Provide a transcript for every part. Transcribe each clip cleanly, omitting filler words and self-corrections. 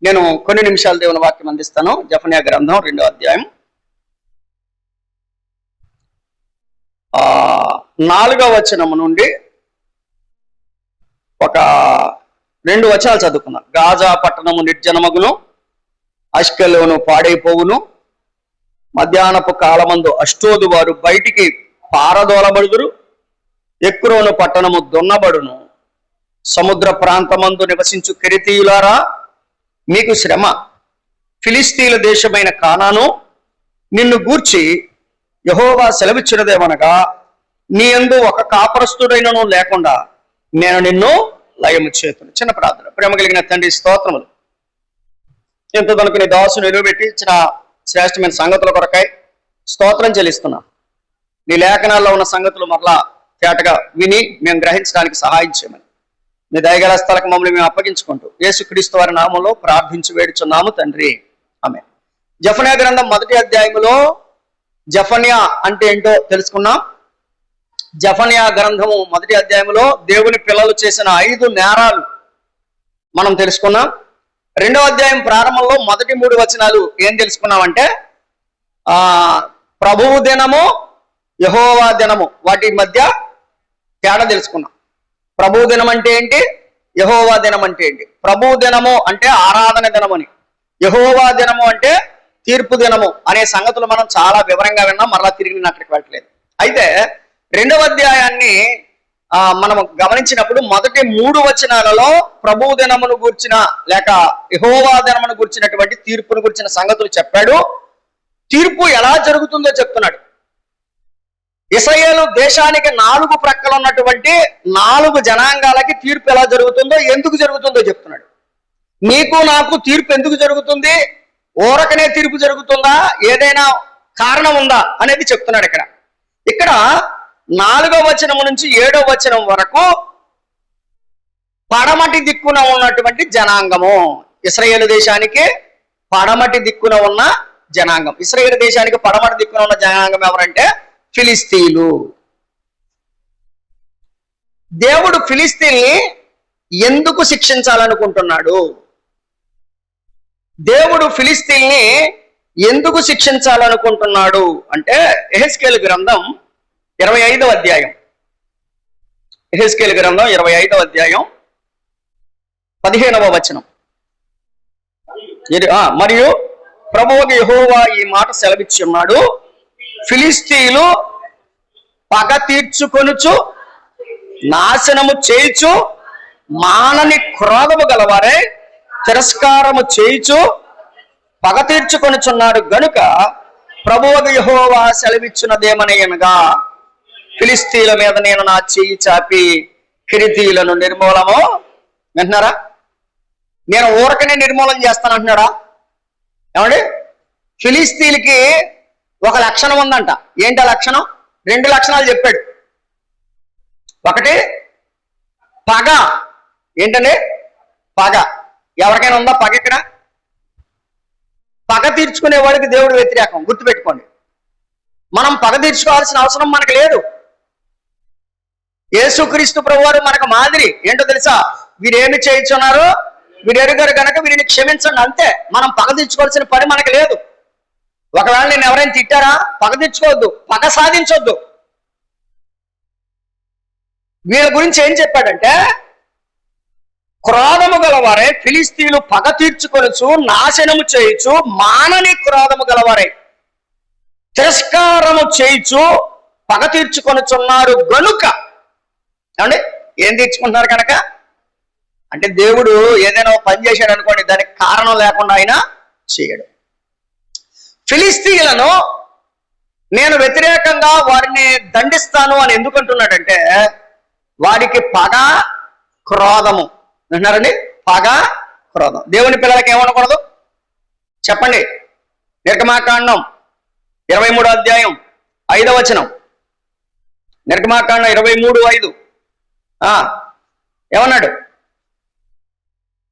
నేను కొన్ని నిమిషాలు దేవుని వాక్యం అందిస్తాను. జెఫన్యా గ్రంథం 2వ అధ్యాయం 4వ వచనం నుండి ఒక 2 వచనాలు చదువుకున్నాం. గాజా పట్టణము నిర్జనమగును, అష్కెలోను పాడైపోవును, మధ్యాహ్నపు కాలమందు అష్టోదు వారు బయటికి పారదోలబడుదురు, ఎక్రోను పట్టణము దున్నబడును. సముద్ర ప్రాంతమందు నివసించు కెరితీయులారా, మీకు శ్రమ. ఫిలిస్తీన్ల దేశమైన కానాను, నిన్ను గూర్చి యెహోవా సెలవిచ్చినదేమనగా, నీ యందు ఒక కాపరస్తుడైనను లేకుండా నేను నిన్ను లయము చేతును. చిన్న ప్రార్థన. ప్రేమ కలిగిన తండ్రి, స్తోత్రములు. ఎంతో తనకు నీ దాసును నిలువబెట్టి ఇచ్చిన శ్రేష్టమైన సంగతుల కొరకై స్తోత్రం చెల్లిస్తున్నాం. నీ లేఖనాల్లో ఉన్న సంగతులు మరలా తేటగా విని మేము గ్రహించడానికి సహాయం చేయమని నీ దయగల స్థలకు మమ్మల్ని మేము అప్పగించుకుంటూ యేసుక్రీస్తు వారి నామంలో ప్రార్థించి వేడుచున్నాము తండ్రి, ఆమేన్. జెఫన్యా గ్రంథం 1వ అధ్యాయంలో జెఫన్యా అంటే ఏంటో తెలుసుకున్నాం. జెఫన్యా గ్రంథము 1వ అధ్యాయంలో దేవుని పిల్లలు చేసిన 5 నేరాలు మనం తెలుసుకున్నాం. 2వ అధ్యాయం ప్రారంభంలో మొదటి 3 వచనాలు ఏం తెలుసుకున్నామంటే, ప్రభువు దినము, యెహోవా దినము, వాటి మధ్య తేడా తెలుసుకున్నాం. ప్రభువు దినం అంటే ఏంటి, యెహోవా దినం అంటే ఏంటి. ప్రభువు దినము అంటే ఆరాధన దినమని, యెహోవా దినము అంటే తీర్పు దినము అనే సంగతులు మనం చాలా వివరంగా విన్నాం. మరలా తిరిగి నేను అక్కడికి వెళ్ళట్లేదు. అయితే 2వ అధ్యాయాన్ని మనం గమనించినప్పుడు మొదటి 3 వచనాలలో ప్రభువు దినమును గూర్చిన లేక యెహోవా దినమును గూర్చినటువంటి తీర్పును గురించిన సంగతులు చెప్పాడు. తీర్పు ఎలా జరుగుతుందో చెప్తున్నాడు. ఇశ్రాయేలు దేశానికి 4 ప్రక్కలు ఉన్నటువంటి 4 జనాంగాలకి తీర్పు ఎలా జరుగుతుందో, ఎందుకు జరుగుతుందో చెప్తున్నాడు. నీకు నాకు తీర్పు ఎందుకు జరుగుతుంది, ఊరకనే తీర్పు జరుగుతుందా, ఏదైనా కారణం ఉందా అనేది చెప్తున్నాడు. ఇక్కడ 4వ వచనం నుంచి 7వ వచనం వరకు పడమటి దిక్కున ఉన్నటువంటి జనాంగము, ఇశ్రాయేలు దేశానికి పడమటి దిక్కున ఉన్న జనాంగం. ఇశ్రాయేలు దేశానికి పడమటి దిక్కున ఉన్న జనాంగం ఎవరంటే ఫిలిస్తీన్లు. దేవుడు ఫిలిస్తీన్ని ఎందుకు శిక్షించాలనుకుంటున్నాడు, దేవుడు ఫిలిస్తీన్ని ఎందుకు శిక్షించాలనుకుంటున్నాడు అంటే, యెహెజ్కేలు గ్రంథం 25వ అధ్యాయం, యెహెజ్కేలు గ్రంథం 25వ అధ్యాయం 15వ వచనం. మరియు ప్రభువు యెహోవా ఈ మాట సెలవిచ్చి ఉన్నాడు, ఫిలిస్తీన్లు పగ తీర్చుకొనుచు నాశనము చేయుచు మానని క్రోధము గలవారే తిరస్కారము చేయుచు పగ తీర్చుకొనుచున్నాడు గనుక ప్రభువు యెహోవా సెలవిచ్చినదేమనగా, ఫిలిస్తీన్ల మీద నేను నా చెయ్యి చాపి కెరితీయులను నిర్మూలము. వింటున్నారా? నేను ఊరకనే నిర్మూలన చేస్తానంటున్నాడా? ఏమండి, ఫిలిస్తీన్లకి ఒక లక్షణం ఉందంట. ఏంటి ఆ లక్షణం? 2 లక్షణాలు చెప్పాడు. ఒకటి పగ. ఏంటండి? పగ. ఎవరికైనా ఉందా పగ? ఇక్కడ పగ తీర్చుకునే వాడికి దేవుడు వ్యతిరేకం, గుర్తుపెట్టుకోండి. మనం పగ తీర్చుకోవాల్సిన అవసరం మనకు లేదు. యేసుక్రీస్తు ప్రభువారు మనకు మాదిరి. ఏంటో తెలుసా? వీరేమి చేయించున్నారు, వీరు ఎరుగారు కనుక వీరిని క్షమించండి, అంతే. మనం పగ తీర్చుకోవాల్సిన పని మనకు లేదు. ఒకవేళ నేను ఎవరైనా తిట్టారా, పగ తీర్చుకోవద్దు, పగ సాధించొద్దు. వీళ్ళ గురించి ఏం చెప్పాడంటే, క్రోధము గలవారే ఫిలిస్తీన్లు పగ తీర్చుకొనుచు నాశనము చేయుచు మానని క్రోధము గలవారే తిరస్కారము చేయుచు పగ తీర్చుకొనుచున్నారు గనుక. ఏమండి, ఏం తీర్చుకుంటున్నారు కనుక అంటే, దేవుడు ఏదైనా పని చేశాడు అనుకోండి, దానికి కారణం లేకుండా ఆయన చేయడు. ఫిలిస్తీన్లను నేను వ్యతిరేకంగా వారిని దండిస్తాను అని ఎందుకంటున్నాడంటే, వాడికి పగ క్రోధము. అంటున్నారండి, పగ క్రోధం. దేవుని పిల్లలకి ఏమనకూడదు చెప్పండి. నిర్గమాకాండం 23వ అధ్యాయం 5వ వచనం. నిర్గమాకాండం 23:5 ఏమన్నాడు?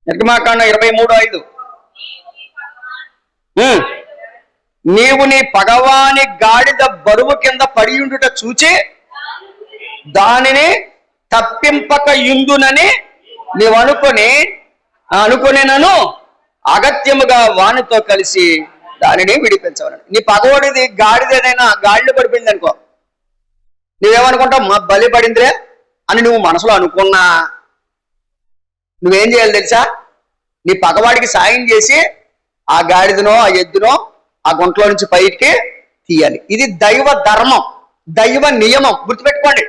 నిర్గమాకాండం 23:5, నీవు నీ పగవాని గాడిద బరువు కింద పడి ఉండుట చూచి దానిని తప్పింపక యుందునని నీవు అనుకునేనను అగత్యముగా వానితో కలిసి దానిని విడిపించవలను. నీ పగవాడిది గాడిదేదైనా గాడిలో పడిపోయింది అనుకో, నువ్వేమనుకుంటావు? మా బలి పడిందిరే అని నువ్వు మనసులో అనుకున్నా నువ్వేం చేయాలి తెలుసా? నీ పగవాడికి సాయం చేసి ఆ గాడిదనో ఆ ఎద్దునో ఆ గుంటలో నుంచి పైకి తీయాలి. ఇది దైవ ధర్మం, దైవ నియమం. గుర్తుపెట్టుకోండి.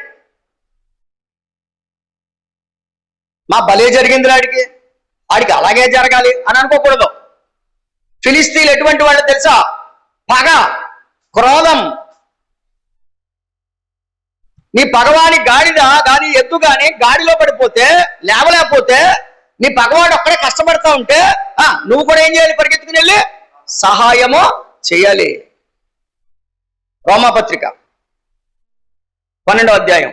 మా బలే జరిగింది ఆడికి అలాగే జరగాలి అని అనుకోకూడదు. ఫిలిస్తీన్లు ఎటువంటి వాళ్ళు తెలుసా? పగ, క్రోధం. నీ పగవాడి గాడిద కానీ ఎద్దు కానీ గాడిలో పడిపోతే లేవలేకపోతే నీ పగవాడు ఒక్కడే కష్టపడతా ఉంటే నువ్వు కూడా ఏం చేయాలి? పరిగెత్తుకుని వెళ్ళి సహాయము చేయాలి. రోమాపత్రిక 12వ అధ్యాయం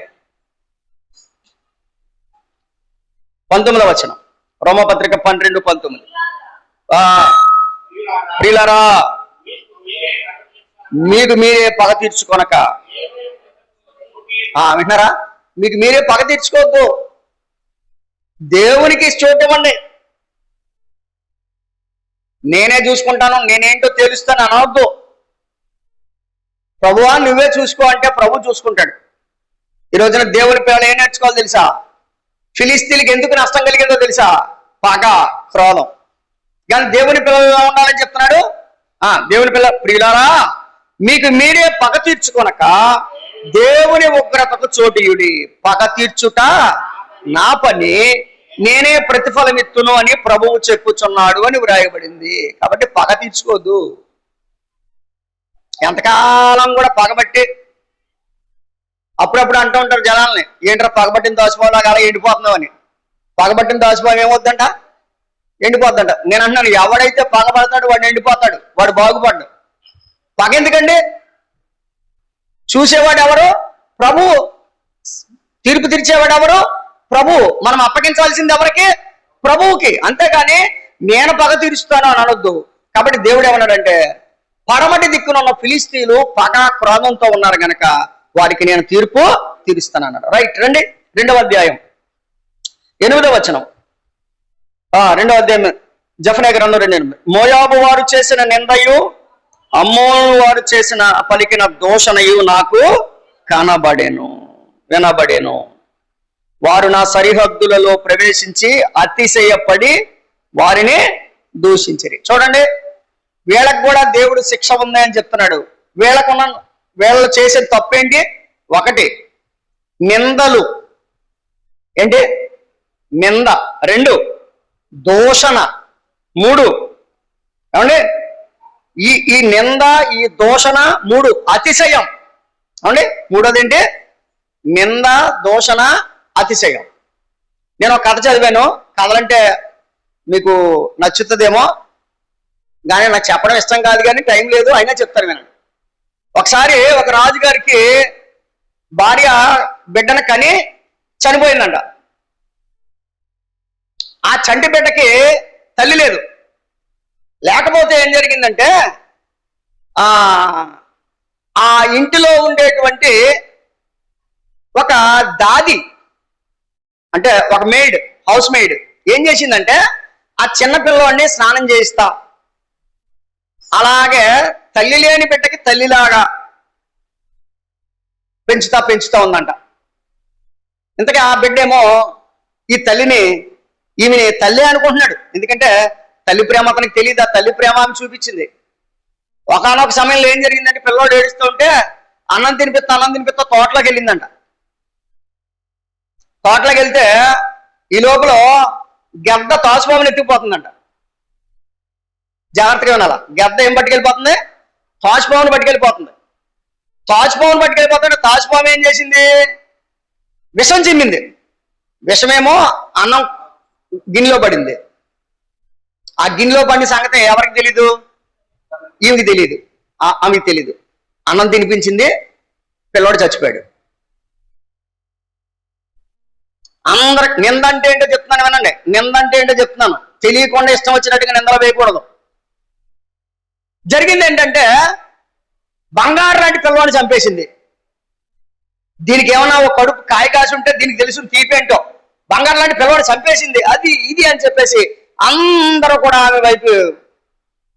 19వ వచనం. రోమాపత్రిక 12:19. ప్రియులారా, మీకు మీరే పగ తీర్చుకొనక. వింటున్నారా? మీకు మీరే పగ తీర్చుకోవద్దు, దేవునికి చోటు ఇవ్వండి. నేనే చూసుకుంటాను, నేనేంటో తెలుస్తాను అనవద్దు. ప్రభువా నువ్వే చూసుకో అంటే ప్రభు చూసుకుంటాడు. ఈ రోజున దేవుని పిల్లలు ఏం నేర్చుకోవాలి తెలుసా? ఫిలిస్తీన్లకు ఎందుకు నష్టం కలిగిందో తెలుసా? పగ, క్రోధం. కానీ దేవుని పిల్లలు ఉండాలని చెప్తున్నాడు. దేవుని పిల్ల ప్రియులారా, మీకు మీరే పగ తీర్చుకొనక దేవుని ఉగ్రతకు చోటియుడి. పగ తీర్చుట నా పని, నేనే ప్రతిఫలం ఇత్తును అని ప్రభువు చెప్పుచున్నాడు అని వ్రాయబడింది. కాబట్టి పగ తీర్చుకోవద్దు. ఎంతకాలం కూడా పగబట్టి అప్పుడప్పుడు అంటూ ఉంటారు జనాల్ని, ఏంట్రా పగబట్టిన దాచిపోలాగా అలా ఎండిపోతున్నావు అని. పగబట్టిన దాచిపోవడం ఏమవుద్దంట? ఎండిపోద్దంట. నేను అంటున్నాను, ఎవడైతే పగబడతాడు వాడు ఎండిపోతాడు, వాడు బాగుపడ్డు. పగ ఎందుకండి? చూసేవాడు ఎవరు? ప్రభు. తీర్పు తీర్చేవాడు ఎవరు? ప్రభు. మనం అప్పగించాల్సింది ఎవరికి? ప్రభువుకి. అంతేగాని నేను పగ తీరుస్తాను అని అనొద్దు. కాబట్టి దేవుడు ఏమన్నాడంటే, పడమటి దిక్కునున్న ఫిలిస్తీన్లు పగ క్రోధంతో ఉన్నారు గనక వారికి నేను తీర్పు తీరుస్తాను అన్నాడు. రైట్, రండి 2వ అధ్యాయం 8వ వచనం. 2వ అధ్యాయం జెఫన్యా గ్రంథం 2:8. మోయాబు వారు చేసిన నిందయు అమ్మోను వారు చేసిన పలికిన దూషణయు నాకు వినబడెను. వారు నా సరిహద్దులలో ప్రవేశించి అతిశయపడి వారిని దూషించిరి. చూడండి, వీళ్ళకు కూడా దేవుడు శిక్ష ఉంది అని చెప్తున్నాడు. వీళ్ళు చేసే తప్పేంటి? 1 నిందలు. ఏంటి? నింద. 2 దూషణ. 3 ఏమండి? ఈ నింద, ఈ దూషణ. 3 అతిశయం. ఏమండి? 3వది ఏంటి? నింద, దూషణ, అతిశయం. నేను ఒక కథ చదివాను. కథలంటే మీకు నచ్చుతుందేమో, కానీ నాకు చెప్పడం ఇష్టం కాదు, కానీ టైం లేదు, అయినా చెప్తాను వినండి. ఒకసారి ఒక రాజుగారికి భార్య బిడ్డను కని చనిపోయిందంట. ఆ చంటి బిడ్డకి తల్లి లేదు. లేకపోతే ఏం జరిగిందంటే, ఆ ఇంటిలో ఉండేటువంటి ఒక దాది, అంటే ఒక మెయిడ్, హౌస్ మెయిడ్ ఏం చేసిందంటే, ఆ చిన్న పిల్లవాడిని స్నానం చేయిస్తా, అలాగే తల్లి లేని బిడ్డకి తల్లిలాగా పెంచుతా ఉందంట. ఇంతకీ ఆ బిడ్డేమో ఈ ఈమెని తల్లి అనుకుంటున్నాడు. ఎందుకంటే తల్లి ప్రేమ అతనికి తెలియదు. ఆ తల్లి ప్రేమ ఆమె చూపించింది. ఒకనొక సమయంలో ఏం జరిగిందంటే, పిల్లవాడు ఏడుస్తూ ఉంటే అన్నం తినిపిస్తా తోటలోకి వెళ్ళిందంట. తోటలోకి వెళ్తే ఈ లోపల గద్ద తాసుపాముని ఎత్తుకుపోతుందంట. జాగ్రత్తగా వినాలా. గద్ద ఏం పట్టుకెళ్ళిపోతుంది? తాసుపాముని పట్టుకెళ్ళిపోతుంది. తాసుపాము ఏం చేసింది? విషం చిమ్మింది. విషమేమో అన్నం గిన్నెలో పడింది. ఆ గిన్నెలో పడిన సంగతి ఎవరికి తెలీదు? ఈమెకి తెలియదు, ఆమెకి తెలీదు. అన్నం తినిపించింది, పిల్లోడు చచ్చిపోయాడు. అందరికి నింద అంటే ఏంటో చెప్తున్నాను వినండి. నింద అంటే ఏంటో చెప్తున్నాను. తెలియకుండా ఇష్టం వచ్చినట్టుగా నిందలు వేయకూడదు. జరిగింది ఏంటంటే, బంగారు లాంటి పిల్లవాడిని చంపేసింది. దీనికి ఏమన్నా ఒక కడుపు కాయ కాసి ఉంటే దీనికి తెలుసు తీపేంటో. బంగారు లాంటి పిల్లవాడు చంపేసింది, అది ఇది అని చెప్పేసి అందరూ కూడా ఆమె వైపు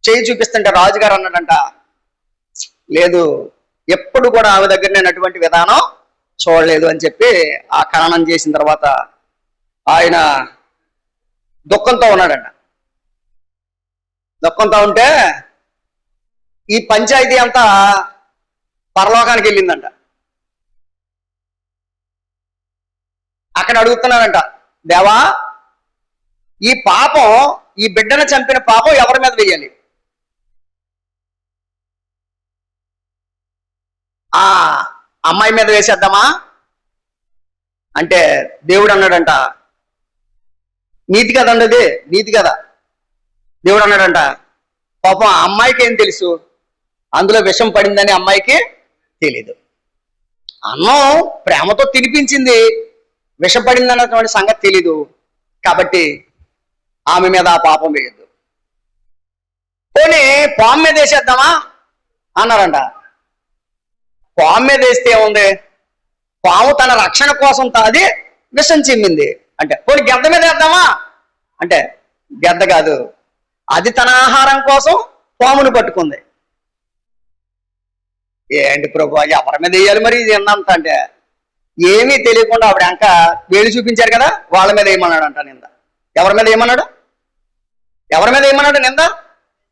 చేయి చూపిస్తుంటే రాజుగారు అన్నాడంట, లేదు, ఎప్పుడు కూడా ఆమె దగ్గర నేను అటువంటి విధానం చూడలేదు అని చెప్పి ఆ ఖననం చేసిన తర్వాత ఆయన దుఃఖంతో ఉన్నాడంట. దుఃఖంతో ఉంటే ఈ పంచాయతీ అంతా పరలోకానికి వెళ్ళిందంట. అక్కడ అడుగుతున్నారంట, దేవా, ఈ పాపం, ఈ బిడ్డను చంపిన పాపం ఎవరి మీద వెయ్యాలి? ఆ అమ్మాయి మీద వేసేద్దామా అంటే దేవుడు అన్నాడంట, నీతి కదండి అది, నీతి కదా. దేవుడు అన్నాడంట, పాపం ఆ అమ్మాయికి ఏం తెలుసు, అందులో విషం పడిందని అమ్మాయికి తెలీదు. అన్నం ప్రేమతో తినిపించింది, విషం పడింది అన్నటువంటి సంగతి తెలీదు. కాబట్టి ఆమె మీద ఆ పాపం వేయద్దు. పోనీ పాము మీద వేసేద్దామా అన్నారంట. పాము మీద వేస్తే ఏముంది, పాము తన రక్షణ కోసం అది విషం చిమ్మింది అంటే. పోనీ గెద్ద మీద వేద్దామా అంటే గెద్ద కాదు, అది తన ఆహారం కోసం పామును పట్టుకుంది. ఏంటి ప్రభు, ఎవరి మీద వేయాలి మరి ఇది ఎంతంత అంటే ఏమీ తెలియకుండా ఆవిడ అంక వేలు చూపించారు కదా, వాళ్ళ మీద ఏమన్నాడు అంట నింద. ఎవరి మీద ఏమన్నాడు? ఎవరి మీద ఏమన్నాడు నింద?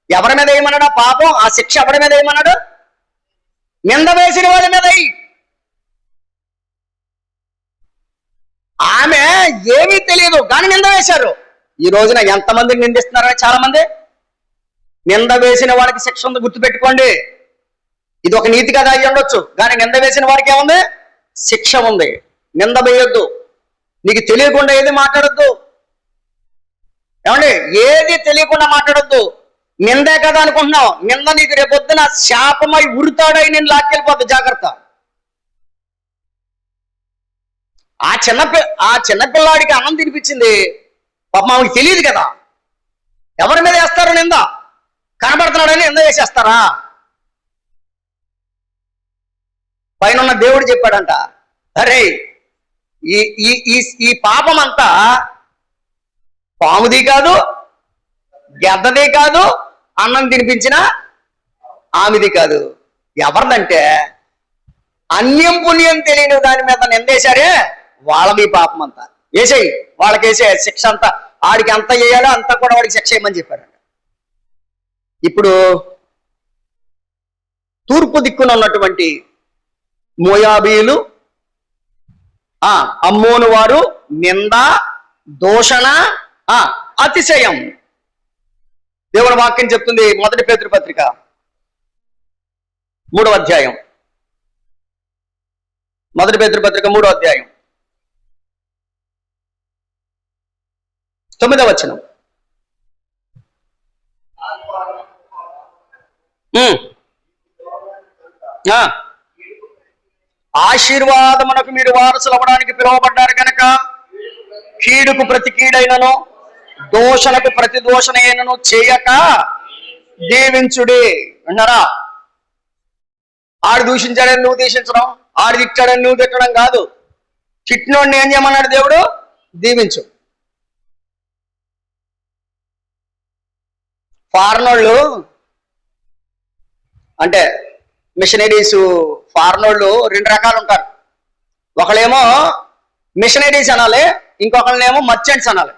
ఎవరి మీద ఏమన్నాడు? ఆ పాపం, ఆ శిక్ష ఎవరి మీద ఏమన్నాడు? నింద వేసిన వాళ్ళ మీద. ఆమె ఏమీ తెలియదు కానీ నింద వేశారు. ఈ రోజున ఎంతమందిని నిందిస్తున్నారని చాలా మంది. నింద వేసిన వాడికి శిక్ష ఉంది, గుర్తుపెట్టుకోండి. ఇది ఒక నీతి కథ అయ్యి ఉండొచ్చు, కానీ నింద వేసిన వారికి ఏముంది? శిక్ష ఉంది. నింద వేయొద్దు, నీకు తెలియకుండా ఏది మాట్లాడొద్దు. ఏమండి, ఏది తెలియకుండా మాట్లాడొద్దు. నిందే కదా అనుకుంటున్నావు, నింద నీకు రేపొద్దున శాపమై ఉరుతాడై నేను లాక్కెళ్ళిపోద్దు, జాగ్రత్త. ఆ చిన్నపిల్లాడికి అన్నం తినిపించింది, పాపం ఆమెకి తెలియదు కదా. ఎవరి మీద వేస్తారు నింద? కనబడుతున్నాడని నింద వేసేస్తారా? పైన దేవుడు చెప్పాడంట, అరే ఈ పాపం అంతా పాముది కాదు, గెద్దది కాదు, అన్నం తినిపించిన ఆమెది కాదు. ఎవరిదంటే అన్యం పుణ్యం తెలియని దాని మీద నిందేశారే వాళ్ళది పాపం అంతా. వేసేయి, వాళ్ళకి వేసే శిక్ష అంతా, ఆడికి అంత వేయాలో అంతా కూడా వాడికి శిక్ష వేయమని చెప్పారంట. ఇప్పుడు తూర్పు దిక్కున ఉన్నటువంటి మోయాబీయులు, అమ్మోను వారు నింద, దూషణ, అతిశయం. దేవుని వాక్యం చెప్తుంది, 1 పేతురు పత్రిక 3వ అధ్యాయం. 1 పేతురు పత్రిక 3వ అధ్యాయం 9వ వచనం. ఆశీర్వాదమునకు మీరు వారసులు అవ్వడానికి పిలువబడ్డారు కనుక కీడుకు ప్రతి కీడైనను దోషణకు ప్రతి దోషణైనను చేయక దీవించుడి. విన్నారా? ఆడు దూషించాడని నువ్వు దూషించడం, ఆడు తిట్టాడని నువ్వు తిట్టడం కాదు. తిట్టినోడిని ఏం చేయమన్నాడు దేవుడు? దీవించు. ఫారినోళ్ళు అంటే మిషనరీస్, ఫారినోళ్ళు 2 రకాలు ఉంటారు. ఒకళ్ళేమో మిషనరీస్ అనాలి, ఇంకొకళ్ళేమో మర్చెంట్స్ అనాలి.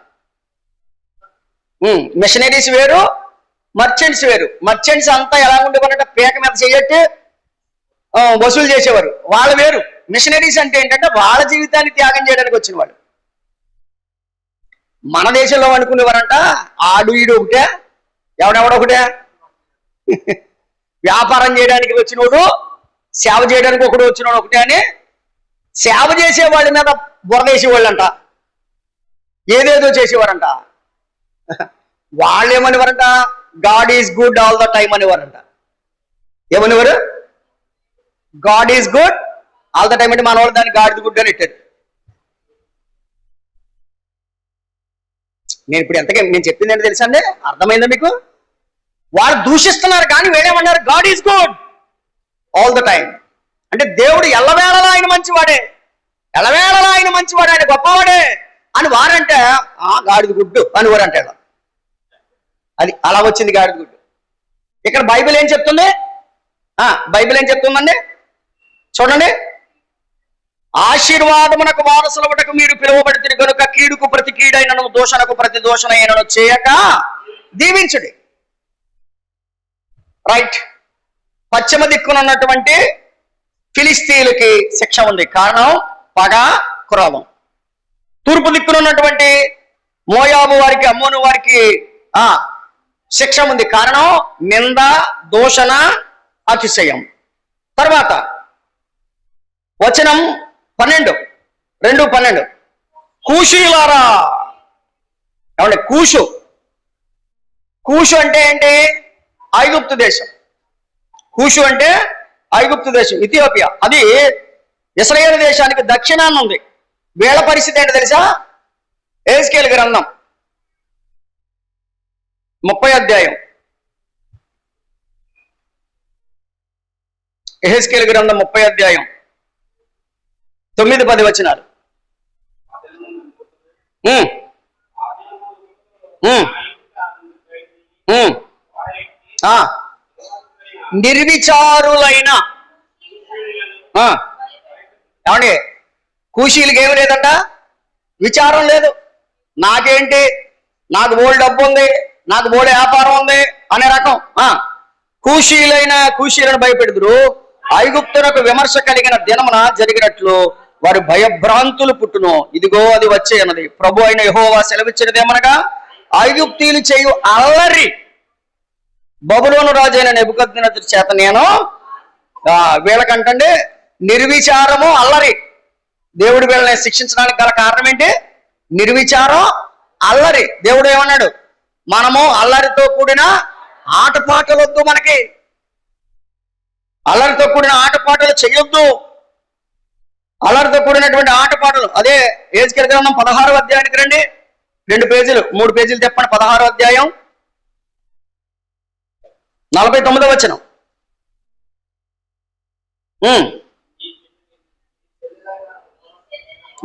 మిషనరీస్ వేరు, మర్చెంట్స్ వేరు. మర్చెంట్స్ అంతా ఎలా ఉండేవారంటే పేక మీద చేయట్టి వసూలు చేసేవారు, వాళ్ళు వేరు. మిషనరీస్ అంటే ఏంటంటే వాళ్ళ జీవితాన్ని త్యాగం చేయడానికి వచ్చిన వాళ్ళు. మన దేశంలో అనుకునేవారంట ఆడు ఈడు ఒకటే, ఎవడెవడొకటే. వ్యాపారం చేయడానికి వచ్చినోడు, సేవ చేయడానికి ఒకడు వచ్చినోడు ఒకటే అని సేవ చేసే వాళ్ళ మీద బురదేసేవాళ్ళంట, ఏదేదో చేసేవారంట. వాళ్ళు ఏమనేవారంట? God is good all the time అనేవారంట. ఏమనేవారు? God is good all the time అంటే మన వాళ్ళు దాన్ని గాడ్ గుడ్ అని పెట్టారు. నేను ఇప్పుడు నేను చెప్పింది ఏంటి తెలుసా అండి? అర్థమైందా మీకు? వాళ్ళు దూషిస్తున్నారు కానీ వీళ్ళేమన్నారు? God is good all the time అంటే దేవుడు ఎల్లవేళలా ఆయన మంచివాడే, ఎల్లవేళలా ఆయన మంచివాడే, ఆయన గొప్పవాడే అని వారంటే గాడ్ ఈజ్ గుడ్ అని వారంటే. అది అలా వచ్చింది గాడిద గుడ్డు. ఇక్కడ బైబిల్ ఏం చెప్తుంది? బైబిల్ ఏం చెప్తుందండి చూడండి. ఆశీర్వాదమునకు వారసులవుటకు మీరు పిలువబడితే కనుక కీడుకు ప్రతి కీడైనను దోషణకు ప్రతి దోషణైనను చేయక దీవించుడి. రైట్. పశ్చిమ దిక్కునున్నటువంటి ఫిలిస్తీన్లకి శిక్ష ఉంది, కారణం పగ, క్రోధం. తూర్పు దిక్కునున్నటువంటి మోయాబు వారికి, అమ్మోను వారికి శిక్ష ఉంది, కారణం నింద, దూషణ, అతిశయం. తర్వాత వచనం 12 కూషీలారా. ఏమంటే కూషు అంటే ఏంటి? ఐగుప్తు దేశం. కూషు అంటే ఐగుప్తు దేశం, ఇథియోపియా. అది ఇశ్రాయేలు దేశానికి దక్షిణాన్ని ఉంది. వీళ్ళ పరిస్థితి ఏంటి తెలుసా? యెహెజ్కేలు గ్రంథం 30వ అధ్యాయం. యెహెజ్కేలు గ్రంథం 30వ అధ్యాయం 9-10 వచనాలు. నిర్విచారులైన ఏమండి కూషీలకి ఏమి లేదంట, విచారం లేదు. నాకేంటి, నాకు బోల్డ్ డబ్బు ఉంది, నాకు బోల్డ్ వ్యాపారం ఉంది అనే రకం. కూషీలను భయపెడుదురు. ఐగుప్తునకు విమర్శ కలిగిన దినమున జరిగినట్లు వారి భయభ్రాంతులు పుట్టును. ఇదిగో అది వచ్చే అన్నది ప్రభు అయిన యెహోవా సెలవిచ్చినదేమనగా, ఐగుప్తీయులు చేయు అల్లరి బబులోను రాజు అయిన నెబుకద్నెజరు చేత నేను వీళ్ళకంటే నిర్విచారము, అల్లరి. దేవుడు వీళ్ళని శిక్షించడానికి గల కారణం ఏంటి? నిర్విచారం, అల్లరి. దేవుడు ఏమన్నాడు? మనము అల్లరితో కూడిన ఆటపాటలు వద్దు, మనకి అల్లరితో కూడిన ఆటపాటలు చెయ్యొద్దు. అల్లరితో కూడినటువంటి ఆటపాటలు. అదే యెహెజ్కేలు గ్రంథం 16వ అధ్యాయానికి రండి. 2 పేజీలు 3 పేజీలు చెప్పండి. 16వ అధ్యాయం 49వ వచనం.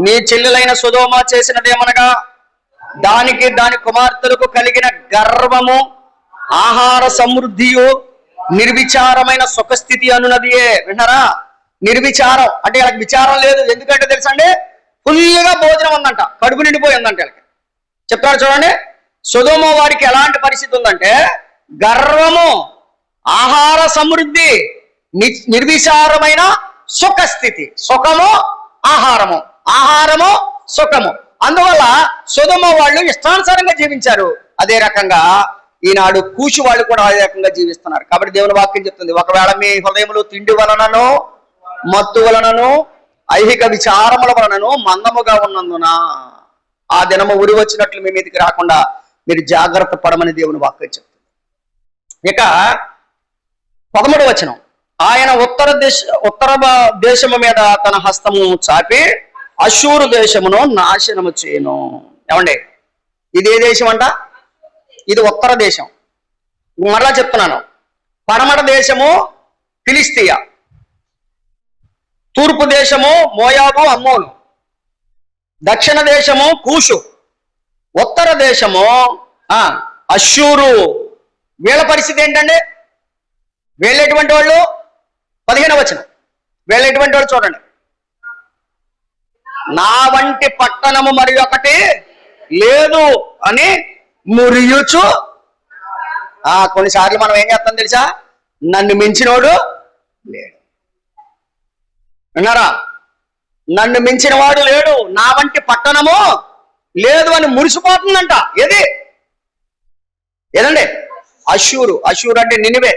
నీ చెల్లెలైన సొదొమ చేసినదేమనగా, దానికి దాని కుమార్తెలకు కలిగిన గర్వము, ఆహార సమృద్ధియు, నిర్విచారమైన సుఖస్థితి అనున్నదియే. విన్నారా? నిర్విచారం అంటే వాళ్ళకి విచారం లేదు. ఎందుకంటే తెలుసండి, ఫుల్గా భోజనం ఉందంట, కడుపు నిండిపోయి ఉందంట వీళ్ళకి. చెప్తారు చూడండి. సొదొమ వారికి ఎలాంటి పరిస్థితి ఉందంటే, గర్వము, ఆహార సమృద్ధి, నిర్విచారమైన సుఖస్థితి. సుఖము, ఆహారము, ఆహారము, సుఖము. అందువల్ల సొదొమ వాళ్ళు ఇష్టానుసారంగా జీవించారు. అదే రకంగా ఈనాడు కూషు వాళ్ళు కూడా అదే రకంగా జీవిస్తున్నారు. కాబట్టి దేవుని వాక్యం చెప్తుంది, ఒకవేళ మీ హృదయములు తిండి వలనను, మత్తు వలనను, ఐహిక విచారముల వలనను మందముగా ఉన్నందున ఆ దినము ఉరి వచ్చినట్లు మీ మీదకి రాకుండా మీరు జాగ్రత్త పడమని దేవుని వాక్యం చెప్తుంది. ఇక 13వ వచనం. ఆయన ఉత్తర దేశము మీద తన హస్తము చాపి అష్షూరు దేశమును నాశనము చేయను. ఏమండి, ఇది ఏ దేశం అంట? ఇది ఉత్తర దేశం. మరలా చెప్తున్నాను, పడమట దేశము ఫిలిస్తీయా, తూర్పు దేశము మోయాబు, అమ్మోను, దక్షిణ దేశము కూషు, ఉత్తర దేశము అష్షూరు. వీళ్ళ పరిస్థితి ఏంటండి? వీళ్ళెటువంటి వాళ్ళు? 15వ వచనం. వీళ్ళెటువంటి వాళ్ళు చూడండి. నా వంటి పట్టణము మరి ఒకటి లేదు అని మురియుచు. కొన్నిసార్లు మనం ఏం చేస్తాం తెలుసా? నన్ను మించినోడు లేడు. విన్నారా? నన్ను మించిన వాడు లేడు, నా వంటి పట్టణము లేదు అని మురిసిపోతుందంట. ఏదండి? అష్షూరు. అష్షూరు అంటే నినివే.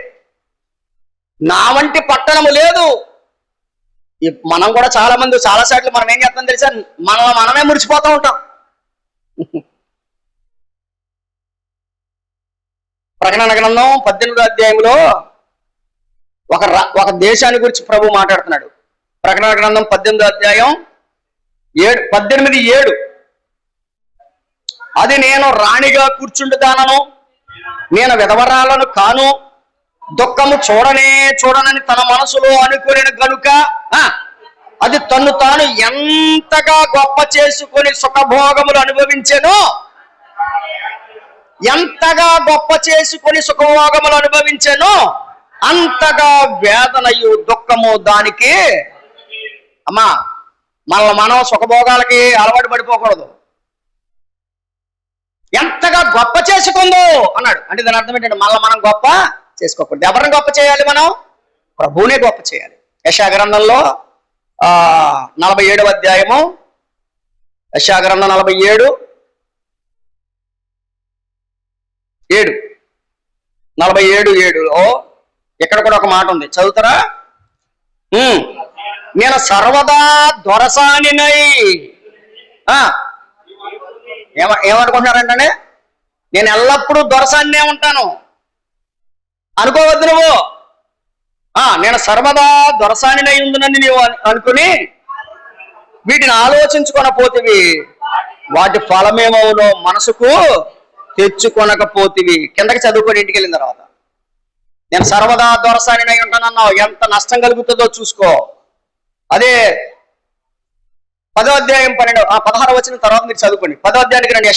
నా వంటి పట్టణము లేదు. మనం కూడా చాలాసార్లు మనం ఏం చేస్తాం తెలుసా? మనమే మురిసిపోతూ ఉంటాం. ప్రకటన గ్రంథం 18వ అధ్యాయంలో ఒక దేశాన్ని గురించి ప్రభు మాట్లాడుతున్నాడు. ప్రకటన గ్రంథం 18వ అధ్యాయం 18:7. అది నేను రాణిగా కూర్చుండుదానను, నేను విధవరాలను కాను, దుఃఖము చూడనని తన మనసులో అనుకుని గనుక అది తన్ను తాను ఎంతగా గొప్ప చేసుకొని సుఖభోగములు అనుభవించెను. ఎంతగా గొప్ప చేసుకొని సుఖభోగములు అనుభవించానో అంతగా వేదనయు దుఃఖము దానికి. అమ్మా, మనం సుఖభోగాలకి అలవాటు పడిపోకూడదు. ఎంతగా గొప్ప చేసుకుందో అన్నాడు. అంటే దాని అర్థం ఏంటంటే మనం గొప్ప చేసుకోకూడదు. ఎవరిని గొప్ప చేయాలి? మనం ప్రభువునే గొప్ప చేయాలి. యెషయా గ్రంథంలో 47వ అధ్యాయము, యెషయా గ్రంథం 47:7లో ఇక్కడ కూడా ఒక మాట ఉంది, చదువుతారా? నేను సర్వదా దొరసానినై. ఏమనుకుంటున్నారంటే నేను ఎల్లప్పుడూ దొరసాన్నే ఉంటాను అనుకోవద్దు నువ్వు. నేను సర్వదా దొరసానినై ఉందని నీవు అనుకుని వీటిని ఆలోచించుకొనపోతివి, వాటి ఫలమేమవునో మనసుకు తెచ్చుకొనకపోతివి. కిందకి చదువుకొని ఇంటికి వెళ్ళిన తర్వాత నేను సర్వదా దొరసానినై ఉంటానన్నావు, ఎంత నష్టం కలుగుతుందో చూసుకో. అదే 10వ అధ్యాయం 16వ వచనం తర్వాత మీరు చదువుకోండి. 10వ అధ్యాయానికి రండి.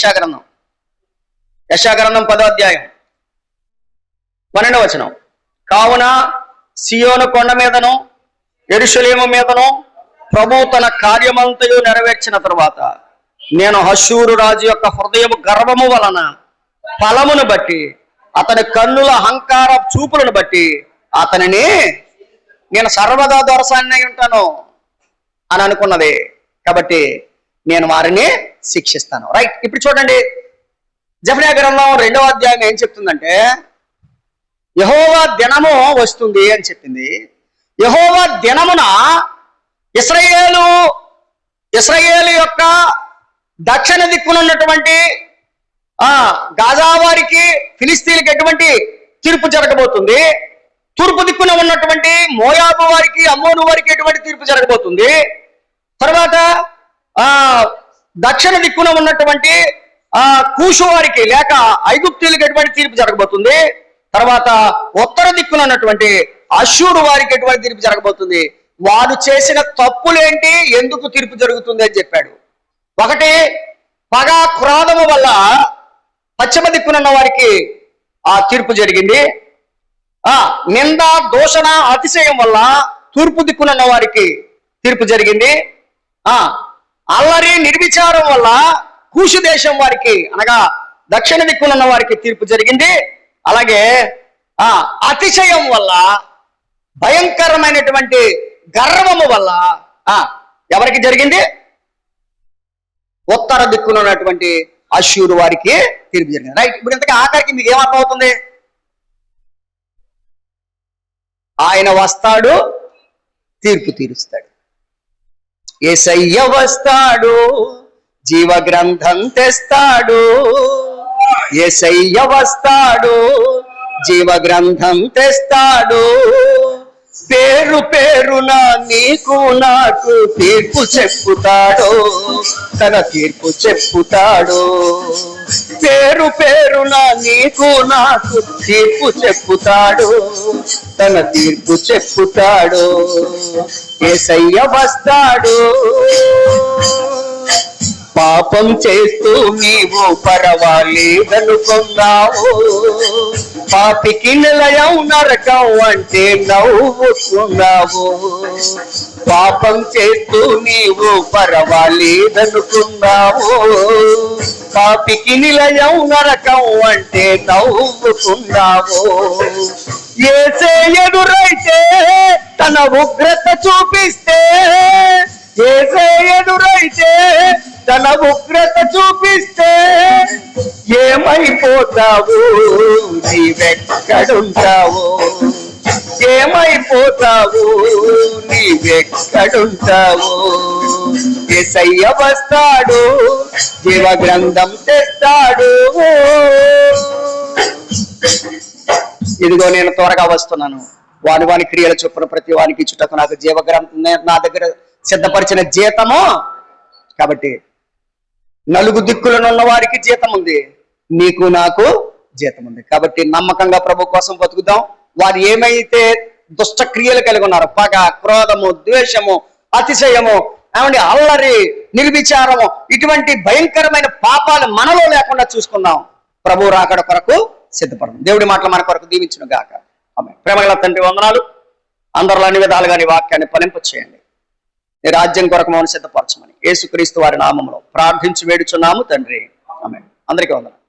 యెషయా గ్రంథం 10వ అధ్యాయం 12వ వచనం. కావున సియోను కొండ మీదను యెరూషలేము మీదను ప్రభువు తన కార్యమంతయు నెరవేర్చిన తరువాత నేను అష్షూరు రాజు యొక్క హృదయము గర్వము వలన ఫలమును బట్టి అతని కన్నుల అహంకార చూపులను బట్టి అతనిని నేను సర్వదా దొరసాన్ని ఉంటాను అని అనుకున్నది. కాబట్టి నేను వారిని శిక్షిస్తాను. రైట్, ఇప్పుడు చూడండి, జెఫన్యా గ్రంథం 2వ అధ్యాయం ఏం చెప్తుందంటే యెహోవా దినము వస్తుంది అని చెప్పింది. యెహోవా దినమున ఇశ్రాయేలు యొక్క దక్షిణ దిక్కునున్నటువంటి గాజా వారికి, ఫిలిస్తీన్లకు ఎటువంటి తీర్పు జరగబోతుంది, తూర్పు దిక్కున ఉన్నటువంటి మోయాబు వారికి, అమ్మోను వారికి ఎటువంటి తీర్పు జరగబోతుంది, తర్వాత దక్షిణ దిక్కున ఉన్నటువంటి కూషు వారికి లేక ఐగుప్తీయులకు ఎటువంటి తీర్పు జరగబోతుంది, తర్వాత ఉత్తర దిక్కున ఉన్నటువంటి అష్షూరు వారికి ఎటువంటి తీర్పు జరగబోతుంది, వారు చేసిన తప్పులేంటి, ఎందుకు తీర్పు జరుగుతుంది అని చెప్పాడు. ఒకటి, పగ క్రోధము వల్ల పశ్చిమ దిక్కునున్న వారికి ఆ తీర్పు జరిగింది. నింద దూషణ అతిశయం వల్ల తూర్పు దిక్కునున్న వారికి తీర్పు జరిగింది. అల్లరి నిర్విచారం వల్ల కూషు దేశం వారికి అనగా దక్షిణ దిక్కునున్న వారికి తీర్పు జరిగింది. అలాగే అతిశయం వల్ల, భయంకరమైనటువంటి గర్వము వల్ల ఎవరికి జరిగింది? ఉత్తర దిక్కున ఉన్నటువంటి అష్షూరు వారికి తీర్పు జరిగింది. రైట్, ఇప్పుడు ఇంతకీ ఆఖరికి మీకు ఏమర్థం అవుతుంది? ఆయన వస్తాడు, తీర్పు తీరుస్తాడు. యేసయ్య వస్తాడు, జీవ గ్రంథం తెస్తాడు. యేసయ్య వస్తాడు, జీవ గ్రంథం తెస్తాడు. పేరు పేరున నీకు నాకు తీర్పు చెప్పుతాడు, తన తీర్పు చెప్పుతాడు. పేరు పేరున నీకు నాకు తీర్పు చెప్పుతాడు, తన తీర్పు చెప్పుతాడు. యేసయ్య వస్తాడు. పాపం చేస్తూ నీవు పరవాలేదనుకున్నావు, పాపికి నిలయం నరకం అంటే నవ్వుకున్నావు. పాపం చేస్తూ నీవు పరవాలేదనుకున్నావు, పాపికి నిలయం నరకం అంటే నవ్వుకున్నావు. యేసే ఎదురైతే తన ఉగ్రత చూపిస్తే, యేసే ఎదురైతే తన ఉగ్రత చూపిస్తే ఏమైపోతావు, నీవెక్కడుంటావు? ఏమైపోతావు, నీవెక్కడుంటావు? యేసయ్య వస్తాడు, జీవ గ్రంథం తెస్తాడు. ఇదిగో నేను త్వరగా వస్తున్నాను, వాని క్రియల చొప్పున ప్రతి వానికి ఇచ్చుటకు నాకు జీవ గ్రంథం నా దగ్గర సిద్ధపరిచిన జీతము. కాబట్టి నలుగు దిక్కులను ఉన్న వారికి జీతం ఉంది, నీకు నాకు జీతం ఉంది. కాబట్టి నమ్మకంగా ప్రభు కోసం బతుకుదాం. వారు ఏమైతే దుష్ట క్రియలు కలిగి ఉన్నారు, పగ, క్రోధము, ద్వేషము, అతిశయము, ఏమండి అల్లరి, నిర్విచారము, ఇటువంటి భయంకరమైన పాపాలు మనలో లేకుండా చూసుకుందాం. ప్రభు రాకడ కొరకు సిద్ధపడదాం. దేవుడి మాటలు మన కొరకు దీవించును గాక. ఆమేన్. ప్రేమగల తండ్రి వందనాలు. అందరిలో అన్ని విధాలుగా నీ వాక్యాన్ని ఫలింప చేయండి. నీ రాజ్యం కొరకు మమ్మల్ని సిద్ధపరచమని యేసుక్రీస్తు వారి నామములో ప్రార్థించి వేడుచున్నాము తండ్రి. ఆమేన్. అందరికీ వందనాలు.